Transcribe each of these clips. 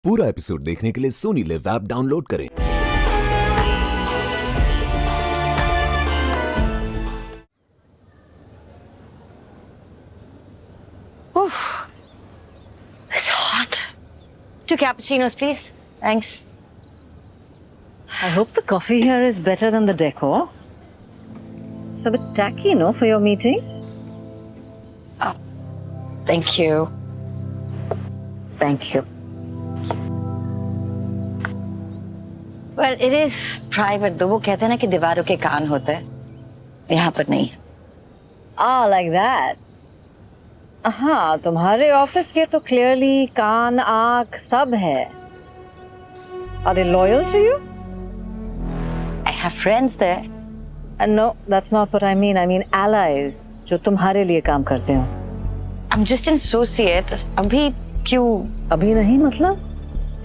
पूरा एपिसोड देखने के लिए सोनी लिव ऐप डाउनलोड करें। Oof, it's hot. 2 cappuccinos, please. Thanks. I hope the coffee here is better than the decor. It's a bit tacky, no, for your meetings? Thank you. Thank you. Well, it is private. though वो कहते हैं ना कि दीवारों के कान होते हैं, यहाँ पर नहीं है। Ah, like that. हाँ, तुम्हारे ऑफिस के तो clearly कान, आँख सब है. Are they loyal to you? I have friends there. No, that's not what I mean. I mean allies, जो तुम्हारे लिए काम करते हो. I'm just an associate. अभी क्यों? अभी नहीं मतलब?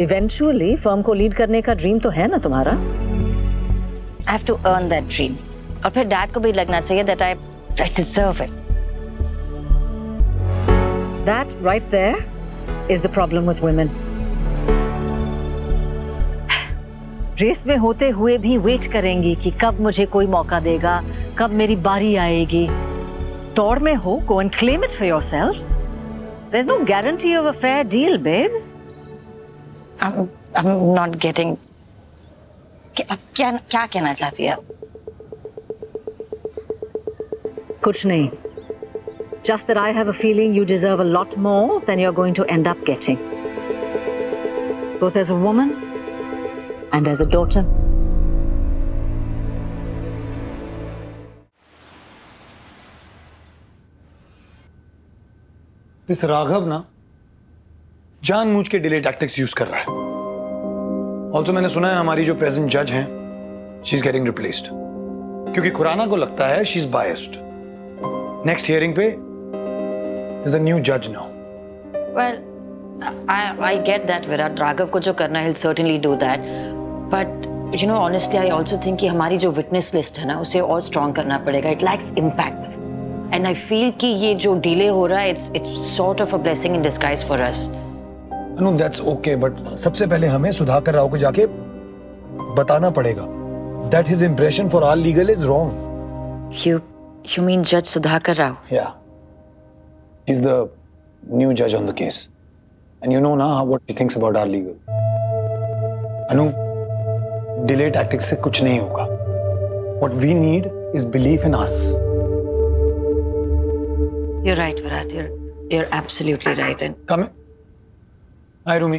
Eventually, firm को lead करने का dream तो है ना तुम्हारा? I have to earn that dream. और फिर डैड को भी लगना चाहिए that I deserve it. That right there is the problem with women. Race में होते हुए भी वेट करेंगी कि कब मुझे कोई मौका देगा, कब मेरी बारी आएगी. दौड़ में हो, go and claim it for yourself. There's no guarantee of a fair deal, babe. I'm not getting. क्या कहना चाहती है? कुछ नहीं. Just that I have a feeling you deserve a lot more than you're going to end up getting. Both as a woman and as a daughter. इस राघव ना जानबूझ के डिले टैक्टिक्स यूज कर रहा है. ऑल्सो मैंने सुना है हमारी जो प्रेजेंट जज हैं, शी इज गेटिंग रिप्लेस्ड क्योंकि खुराना को लगता है she is biased. Next hearing पे इज अ न्यू जज now. Well, I get that, Virat. Raghav को जो करना है, he'll certainly do that. But you know, honestly, I also think कि हमारी जो witness list है ना, उसे और strong करना पड़ेगा. It lacks impact. And I feel कि ये जो delay हो रहा है, it's sort of a blessing in disguise for us. No, that's okay, but सबसे पहले हमें सुधाकर राव को जाके बताना पड़ेगा that his impression for our legal is wrong. You mean Judge Sudhakar Rao? Yeah. He's the new judge on the case. And you know now what he thinks about our legal. Anu, delay tactics से कुछ नहीं होगा. What we need is belief in us. You're right, Virat. You're absolutely right. And Come in. Hi, Rumi.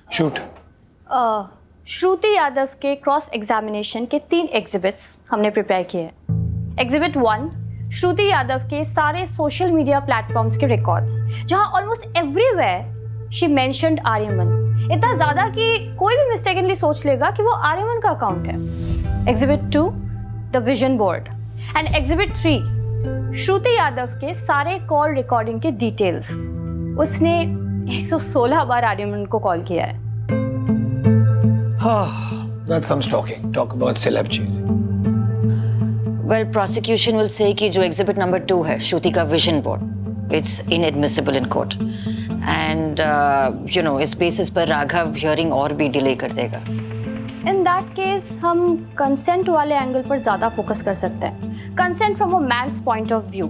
Shoot. श्रुति यादव के cross examination के 3 exhibits हमने prepare किए हैं. Exhibit 1, श्रुति यादव के सारे सोशल मीडिया प्लेटफॉर्म्स के रिकॉर्ड्स, जहां almost everywhere she mentioned Aryaman. इतना ज्यादा कि कोई भी मिस्टेकनली सोच लेगा कि वो आर्यमन का अकाउंट है. Exhibit 2, the vision board. And exhibit 3, श्रुति यादव के सारे कॉल रिकॉर्डिंग के डिटेल्स. उसने 116 बार आर्यमन को कॉल किया है. That's some stalking. Talk about celeb chasing. well, prosecution will say कि जो exhibit number 2 है, श्रुति का vision board, it's inadmissible in court. And you know, इस basis पर राघव hearing और भी delay कर देगा. In that case, हम consent वाले एंगल पर ज़्यादा फोकस कर सकते हैं. Consent from a man's point of view,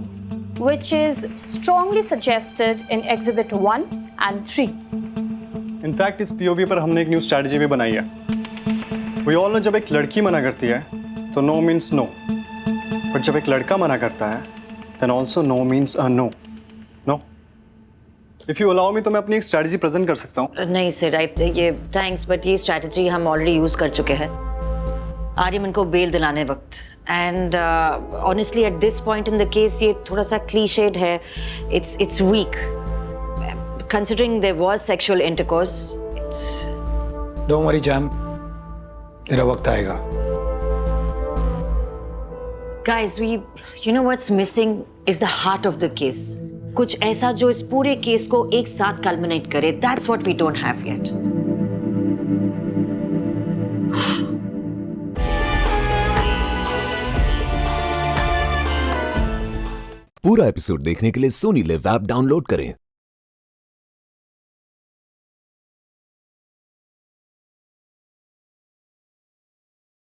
which is strongly suggested in Exhibit 1 and 3. In fact इस पीओवी पर हमने एक न्यू स्ट्रैटेजी भी बनाई है. वी ऑल नो जब एक लड़की मना करती है तो नो मीन्स नो, बट जब एक लड़का मना करता है then also no means a no. No, if you allow me तो मैं अपनी एक स्ट्रैटेजी प्रेजेंट कर सकता हूँ. नहीं सर, ये थैंक्स, बट ये स्ट्रैटेजी हम ऑलरेडी यूज कर चुके हैं आर्यमन को बेल दिलाने वक्त. And honestly at this point in the case ये थोड़ा सा क्लीशेड है. It's weak considering there was sexual intercourse. It's Don't worry, Jam. तेरा वक्त आएगा. guys, you know what's missing is the heart of the case. कुछ ऐसा जो इस पूरे केस को एक साथ culminate करे. That's what we don't have yet. पूरा एपिसोड देखने के लिए सोनी लिव ऐप डाउनलोड करें.